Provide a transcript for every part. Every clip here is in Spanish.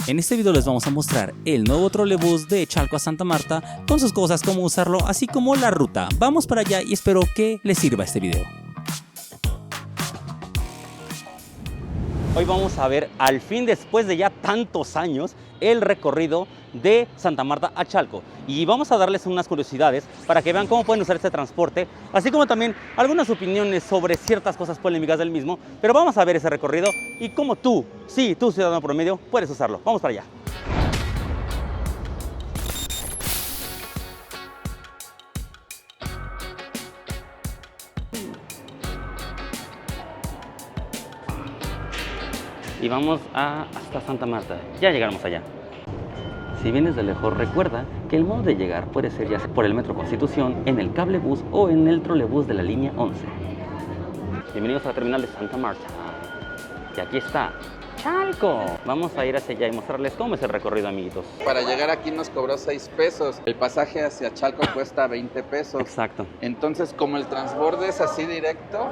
En este video les vamos a mostrar el nuevo trolebús de Chalco a Santa Marta con sus cosas, cómo usarlo, así como la ruta. Vamos para allá y espero que les sirva este video. Hoy vamos a ver, al fin, después de ya tantos años, el recorrido de Santa Marta a Chalco. Y vamos a darles unas curiosidades para que vean cómo pueden usar este transporte, así como también algunas opiniones sobre ciertas cosas polémicas del mismo. Pero vamos a ver ese recorrido y cómo tú, sí, tú ciudadano promedio, puedes usarlo. Vamos para allá. Y vamos hasta Santa Marta. Ya llegaremos allá. Si vienes de lejos, recuerda que el modo de llegar puede ser ya sea por el Metro Constitución, en el cablebús o en el trolebús de la línea 11. Bienvenidos a la terminal de Santa Marta. Y aquí está Chalco. Vamos a ir hacia allá y mostrarles cómo es el recorrido, amiguitos. Para llegar aquí nos cobró 6 pesos. El pasaje hacia Chalco cuesta 20 pesos. Exacto. Entonces, como el transborde es así directo,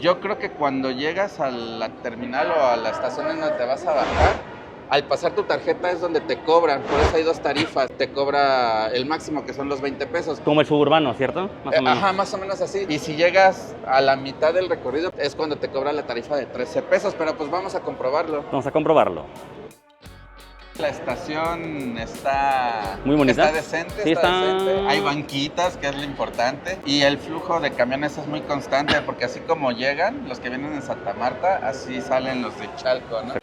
yo creo que cuando llegas a la terminal o a la estación en donde te vas a bajar, al pasar tu tarjeta es donde te cobran. Por eso hay dos tarifas. Te cobra el máximo, que son los 20 pesos. Como el suburbano, ¿cierto? Más o menos. Ajá, más o menos así. Y si llegas a la mitad del recorrido, es cuando te cobra la tarifa de 13 pesos. Pero pues vamos a comprobarlo. Vamos a comprobarlo. La estación está muy bonita. Está decente, sí, está decente. Hay banquitas, que es lo importante. Y el flujo de camiones es muy constante, porque así como llegan los que vienen de Santa Marta, así salen los de Chalco, ¿no?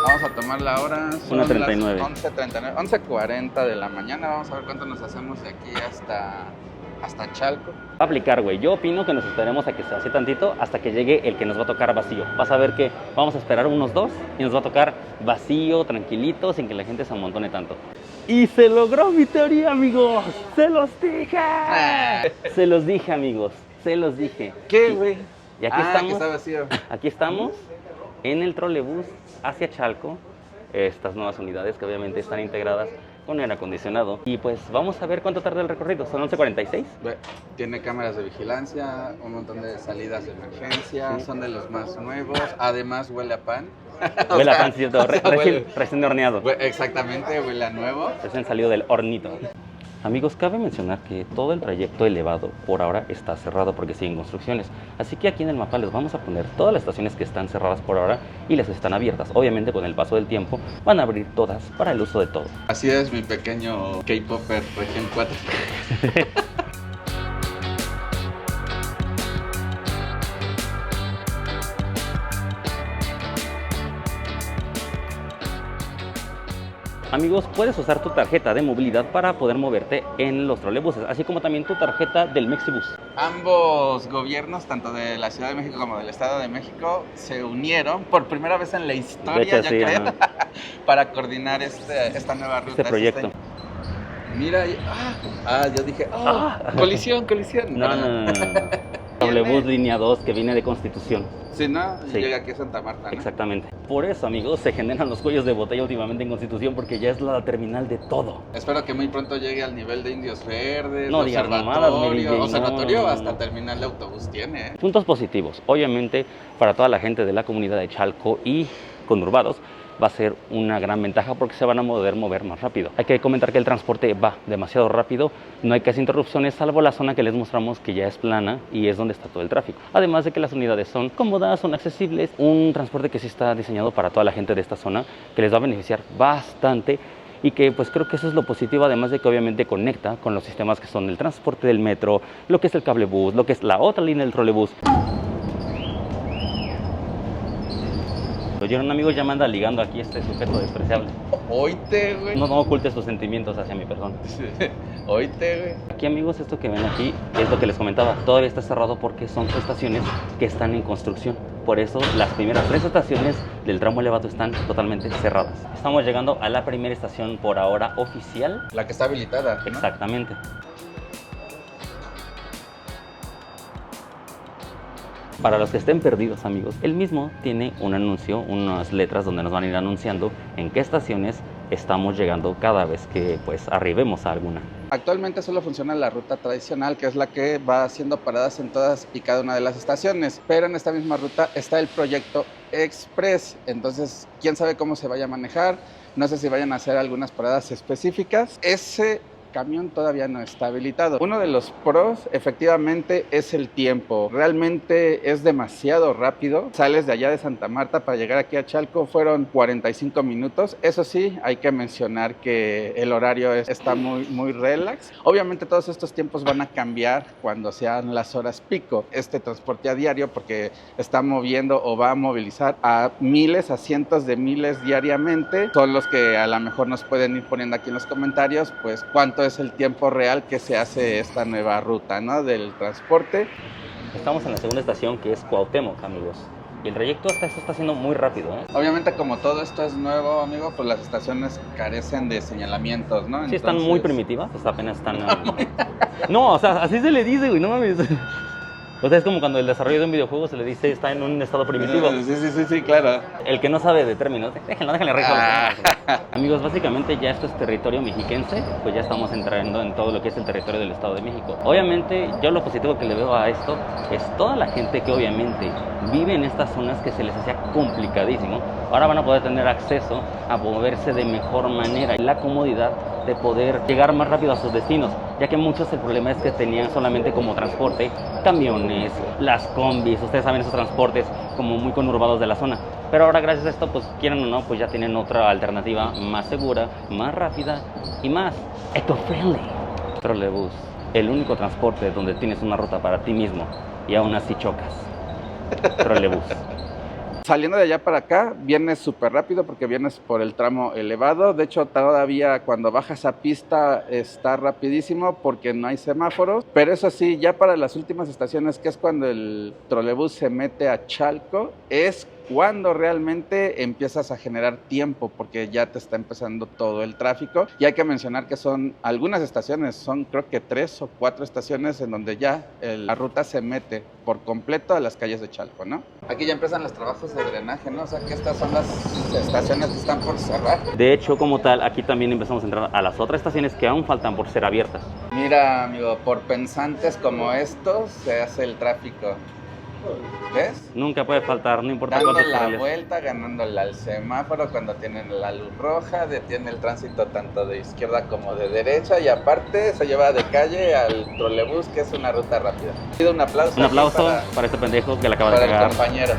Vamos a tomar la hora. 1:39. 11:39, 11:40 de la mañana. Vamos a ver cuánto nos hacemos de aquí hasta Chalco. Va a aplicar, güey. Yo opino que nos esperemos a que se vacíe tantito hasta que llegue el que nos va a tocar vacío. Vas a ver que vamos a esperar unos 2 y nos va a tocar vacío, tranquilito, sin que la gente se amontone tanto. Y se logró mi teoría, amigos. ¡Se los dije! Se los dije, amigos. Se los dije. ¿Qué, güey? Y aquí estamos. Que está vacío. Aquí estamos en el trolebús hacia Chalco. Estas nuevas unidades que obviamente están integradas con aire acondicionado. Y pues vamos a ver cuánto tarda el recorrido. Son 11:46. Tiene cámaras de vigilancia, un montón de salidas de emergencia, sí. Son de los más nuevos. Además huele a pan. Huele a pan, cierto, recién horneado. Exactamente, huele a nuevo. Recién salido del hornito. Amigos, cabe mencionar que todo el trayecto elevado por ahora está cerrado porque siguen construcciones. Así que aquí en el mapa les vamos a poner todas las estaciones que están cerradas por ahora y las que están abiertas. Obviamente con el paso del tiempo van a abrir todas para el uso de todos. Así es, mi pequeño K-Popper Región 4. Amigos, puedes usar tu tarjeta de movilidad para poder moverte en los trolebuses, así como también tu tarjeta del Mexibus. Ambos gobiernos, tanto de la Ciudad de México como del Estado de México, se unieron por primera vez en la historia, hecho, sí, creo, para coordinar esta nueva ruta. Este proyecto. Mira, yo dije, colisión. No. Trolebús línea 2 que viene de Constitución. Sí, ¿no? Y sí. Llega aquí a Santa Marta, ¿no? Exactamente. Por eso, amigos, se generan los cuellos de botella últimamente en Constitución, porque ya es la terminal de todo. Espero que muy pronto llegue al nivel de Indios Verdes, no digas mamadas, observatorio, hasta terminal de autobús tiene. Puntos positivos. Obviamente, para toda la gente de la comunidad de Chalco y conurbados, va a ser una gran ventaja porque se van a poder mover más rápido. Hay que comentar que el transporte va demasiado rápido, no hay casi interrupciones, salvo la zona que les mostramos que ya es plana y es donde está todo el tráfico. Además de que las unidades son cómodas, son accesibles, un transporte que sí está diseñado para toda la gente de esta zona, que les va a beneficiar bastante y que pues creo que eso es lo positivo, además de que obviamente conecta con los sistemas que son el transporte del metro, lo que es el cablebús, lo que es la otra línea del trolebús. ¿Oyeron, amigos? Ya me anda ligando aquí este sujeto despreciable. Oíte, güey. No ocultes tus sentimientos hacia mi persona. Oíte, güey. Aquí, amigos, esto que ven aquí es lo que les comentaba. Todavía está cerrado porque son estaciones que están en construcción. Por eso las primeras 3 estaciones del tramo elevado están totalmente cerradas. Estamos llegando a la primera estación por ahora oficial. La que está habilitada, ¿no? Exactamente. Para los que estén perdidos, amigos, el mismo tiene un anuncio, unas letras donde nos van a ir anunciando en qué estaciones estamos llegando cada vez que pues arribemos a alguna. Actualmente solo funciona la ruta tradicional, que es la que va haciendo paradas en todas y cada una de las estaciones, pero en esta misma ruta está el proyecto Express, entonces quién sabe cómo se vaya a manejar, no sé si vayan a hacer algunas paradas específicas. Ese camión todavía no está habilitado. Uno de los pros efectivamente es el tiempo, realmente es demasiado rápido. Sales de allá de Santa Marta para llegar aquí a Chalco fueron 45 minutos, eso sí, hay que mencionar que el horario está muy relax. Obviamente todos estos tiempos van a cambiar cuando sean las horas pico. Este transporte a diario, porque está moviendo o va a movilizar a miles, a cientos de miles diariamente, son los que a lo mejor nos pueden ir poniendo aquí en los comentarios, pues cuánto es el tiempo real que se hace esta nueva ruta, ¿no?, del transporte. Estamos en la segunda estación, que es Cuauhtémoc, amigos. Y el trayecto hasta esto está siendo muy rápido, ¿eh? Obviamente, como todo esto es nuevo, amigo, pues las estaciones carecen de señalamientos, ¿no? Sí, están muy primitivas, o sea, apenas están... No, o sea, así se le dice, güey, no mames. O sea, es como cuando el desarrollo de un videojuego se le dice está en un estado primitivo. Sí, claro. El que no sabe de términos, déjenle resolver. Amigos, básicamente ya esto es territorio mexiquense, pues ya estamos entrando en todo lo que es el territorio del Estado de México. Obviamente, yo lo positivo que le veo a esto es toda la gente que obviamente vive en estas zonas que se les hacía complicadísimo, ahora van a poder tener acceso a moverse de mejor manera y la comodidad de poder llegar más rápido a sus destinos, ya que muchos el problema es que tenían solamente como transporte camiones, las combis, ustedes saben, esos transportes como muy conurbados de la zona. Pero ahora gracias a esto, pues quieran o no, pues ya tienen otra alternativa más segura, más rápida y más eco-friendly. Trolebús, el único transporte donde tienes una ruta para ti mismo y aún así chocas. Trolebús. Saliendo de allá para acá, vienes súper rápido porque vienes por el tramo elevado. De hecho, todavía cuando bajas a pista está rapidísimo porque no hay semáforos. Pero eso sí, ya para las últimas estaciones, que es cuando el trolebús se mete a Chalco, es cuando realmente empiezas a generar tiempo porque ya te está empezando todo el tráfico. Y hay que mencionar que son algunas estaciones, son creo que 3 o 4 estaciones en donde ya la ruta se mete por completo a las calles de Chalco, ¿no? Aquí ya empiezan los trabajos de drenaje, ¿no? O sea que estas son las estaciones que están por cerrar. De hecho, como tal, aquí también empezamos a entrar a las otras estaciones que aún faltan por ser abiertas. Mira, amigo, por pensantes como estos se hace el tráfico. ¿Ves? Nunca puede faltar, no importa dando cuántos la carriles. vuelta, ganándole al semáforo cuando tienen la luz roja, detiene el tránsito tanto de izquierda como de derecha y aparte se lleva de calle al trolebús, que es una ruta rápida. Pido un aplauso. Un aplauso para este pendejo que le acaba de para el cagar. compañero.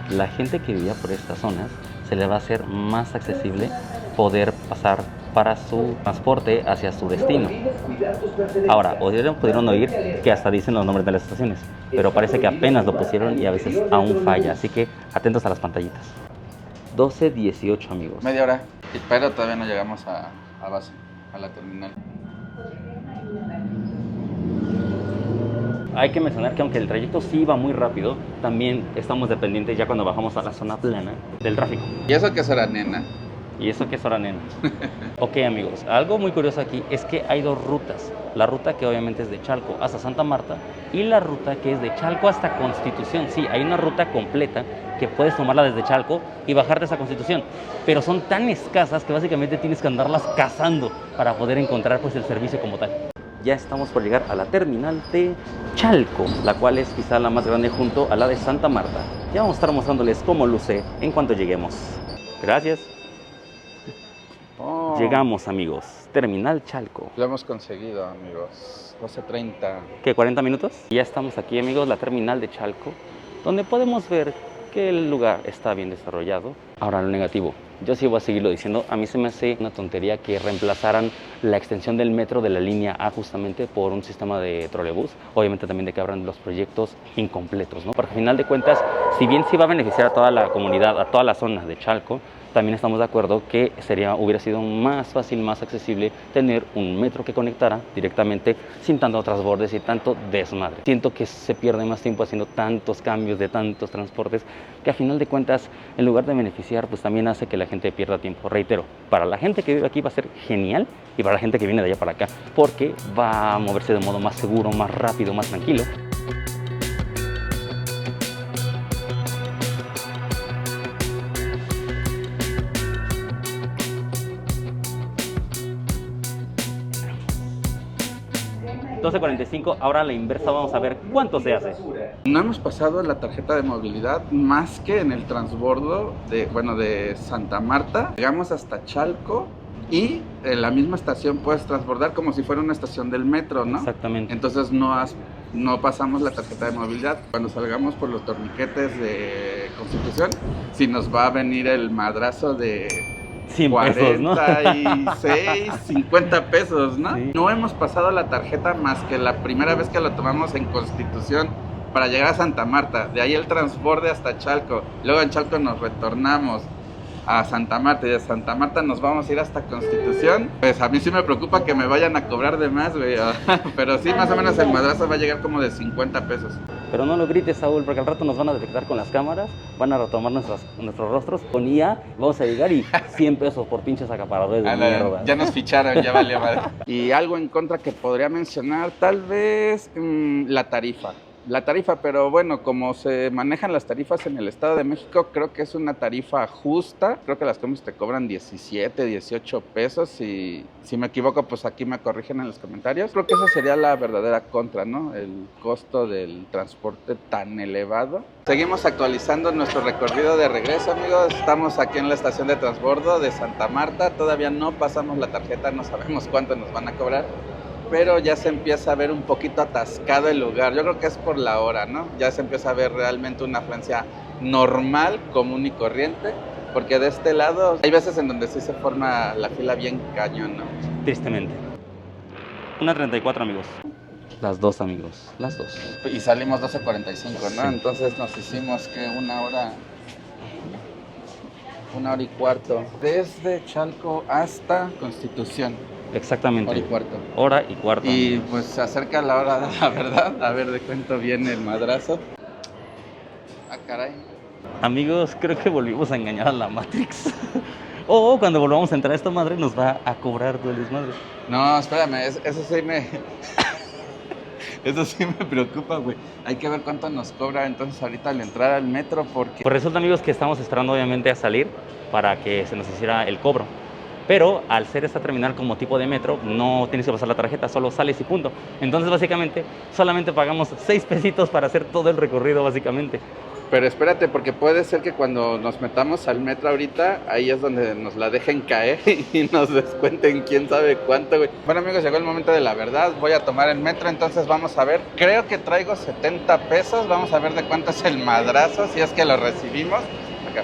La gente que vivía por estas zonas se le va a hacer más accesible poder pasar para su transporte hacia su destino. Ahora, pudieron oír que hasta dicen los nombres de las estaciones, pero parece que apenas lo pusieron y a veces aún falla, así que atentos a las pantallitas. 12:18, amigos. Media hora, pero todavía no llegamos a base, a la terminal. Hay que mencionar que aunque el trayecto sí va muy rápido, también estamos dependientes ya cuando bajamos a la zona plana del tráfico. ¿Y eso qué será, nena? ¿Y eso qué es hora, nena? Ok, amigos, algo muy curioso aquí es que hay dos rutas. La ruta que obviamente es de Chalco hasta Santa Marta y la ruta que es de Chalco hasta Constitución. Sí, hay una ruta completa que puedes tomarla desde Chalco y bajarte hasta Constitución. Pero son tan escasas que básicamente tienes que andarlas cazando para poder encontrar pues el servicio como tal. Ya estamos por llegar a la terminal de Chalco, la cual es quizá la más grande junto a la de Santa Marta. Ya vamos a estar mostrándoles cómo luce en cuanto lleguemos. Gracias. Oh, Llegamos, amigos. Terminal Chalco. lo hemos conseguido, amigos. 12:30. ¿Qué, 40 minutos? Ya estamos aquí, amigos, la terminal de Chalco, donde podemos ver que el lugar está bien desarrollado. Ahora, lo negativo. Yo sí voy a seguirlo diciendo. A mí se me hace una tontería que reemplazaran la extensión del metro de la línea A justamente por un sistema de trolebús. Obviamente también de que abran los proyectos incompletos, ¿no? Porque al final de cuentas, si bien sí va a beneficiar a toda la comunidad, a toda la zona de Chalco, también estamos de acuerdo que hubiera sido más fácil, más accesible tener un metro que conectara directamente sin tanto transbordes y tanto desmadre. Siento que se pierde más tiempo haciendo tantos cambios de tantos transportes que a final de cuentas, en lugar de beneficiar, pues también hace que la gente pierda tiempo. Reitero, para la gente que vive aquí va a ser genial y para la gente que viene de allá para acá, porque va a moverse de modo más seguro, más rápido, más tranquilo. 12.45, ahora a la inversa vamos a ver cuánto se hace. No hemos pasado la tarjeta de movilidad más que en el transbordo de Santa Marta. Llegamos hasta Chalco y en la misma estación puedes transbordar como si fuera una estación del metro, ¿no? Exactamente. Entonces no pasamos la tarjeta de movilidad. Cuando salgamos por los torniquetes de Constitución, si nos va a venir el madrazo de 100 pesos, ¿no? 46, 50 pesos, ¿no? Sí. No hemos pasado la tarjeta más que la primera vez que lo tomamos en Constitución para llegar a Santa Marta. De ahí el transborde hasta Chalco. Luego en Chalco nos retornamos a Santa Marta y de Santa Marta nos vamos a ir hasta Constitución. Pues a mí sí me preocupa que me vayan a cobrar de más, güey. Pero sí, más o menos el madrazo va a llegar como de 50 pesos. Pero no lo grites, Saúl, porque al rato nos van a detectar con las cámaras, van a retomar nuestros rostros. Con IA vamos a llegar y 100 pesos por pinches acaparadores de mierda. Ya nos ficharon, ya valió madre. Y algo en contra que podría mencionar, tal vez la tarifa. La tarifa, pero bueno, como se manejan las tarifas en el Estado de México, creo que es una tarifa justa. Creo que las combis te cobran 17, 18 pesos y si me equivoco, pues aquí me corrigen en los comentarios. Creo que esa sería la verdadera contra, ¿no? El costo del transporte tan elevado. Seguimos actualizando nuestro recorrido de regreso, amigos. Estamos aquí en la estación de transbordo de Santa Marta. Todavía no pasamos la tarjeta, no sabemos cuánto nos van a cobrar, pero ya se empieza a ver un poquito atascado el lugar. Yo creo que es por la hora, ¿no? Ya se empieza a ver realmente una afluencia normal, común y corriente, porque de este lado hay veces en donde sí se forma la fila bien cañón, ¿no? Tristemente. 1.34, amigos. Las dos, amigos. Las dos. Y salimos 12:45, ¿no? Sí. Entonces nos hicimos que una hora y cuarto. Desde Chalco hasta Constitución. Exactamente. Hora y cuarto. Hora y cuarto. Y pues se acerca la hora de la verdad. A ver de cuánto viene el madrazo. Ah, caray. Amigos, creo que volvimos a engañar a la Matrix. O cuando volvamos a entrar a esta madre nos va a cobrar todo el desmadre. No, espérame, eso sí me... Eso sí me preocupa, güey. Hay que ver cuánto nos cobra entonces ahorita al entrar al metro porque... Pues resulta, amigos, que estamos esperando obviamente a salir para que se nos hiciera el cobro. Pero al ser esta terminal como tipo de metro, no tienes que pasar la tarjeta, solo sales y punto. Entonces, básicamente, solamente pagamos 6 pesitos para hacer todo el recorrido, básicamente. Pero espérate, porque puede ser que cuando nos metamos al metro ahorita, ahí es donde nos la dejen caer y nos descuenten quién sabe cuánto, güey. Bueno, amigos, llegó el momento de la verdad. Voy a tomar el metro, entonces vamos a ver. Creo que traigo 70 pesos. Vamos a ver de cuánto es el madrazo, si es que lo recibimos. Acá.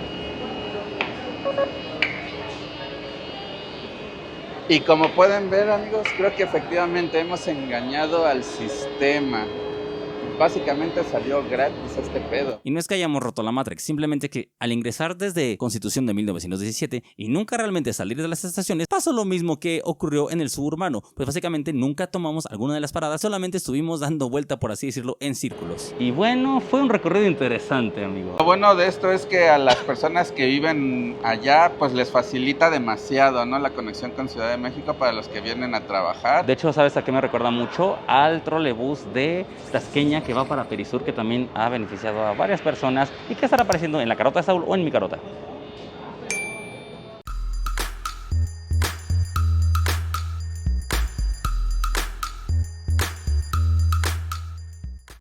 Y como pueden ver, amigos, creo que efectivamente hemos engañado al sistema. Básicamente salió gratis este pedo. Y no es que hayamos roto la Matrix, simplemente que al ingresar desde Constitución de 1917 y nunca realmente salir de las estaciones, pasó lo mismo que ocurrió en el suburbano. Pues básicamente nunca tomamos alguna de las paradas, solamente estuvimos dando vuelta, por así decirlo, en círculos. Y bueno, fue un recorrido interesante, amigos. Lo bueno de esto es que a las personas que viven allá, pues les facilita demasiado, ¿no? La conexión con Ciudad de México para los que vienen a trabajar. De hecho, ¿sabes a qué me recuerda mucho? Al trolebús de Tasqueña que va para Perisur, que también ha beneficiado a varias personas y que estará apareciendo en la carota de Saúl o en mi carota.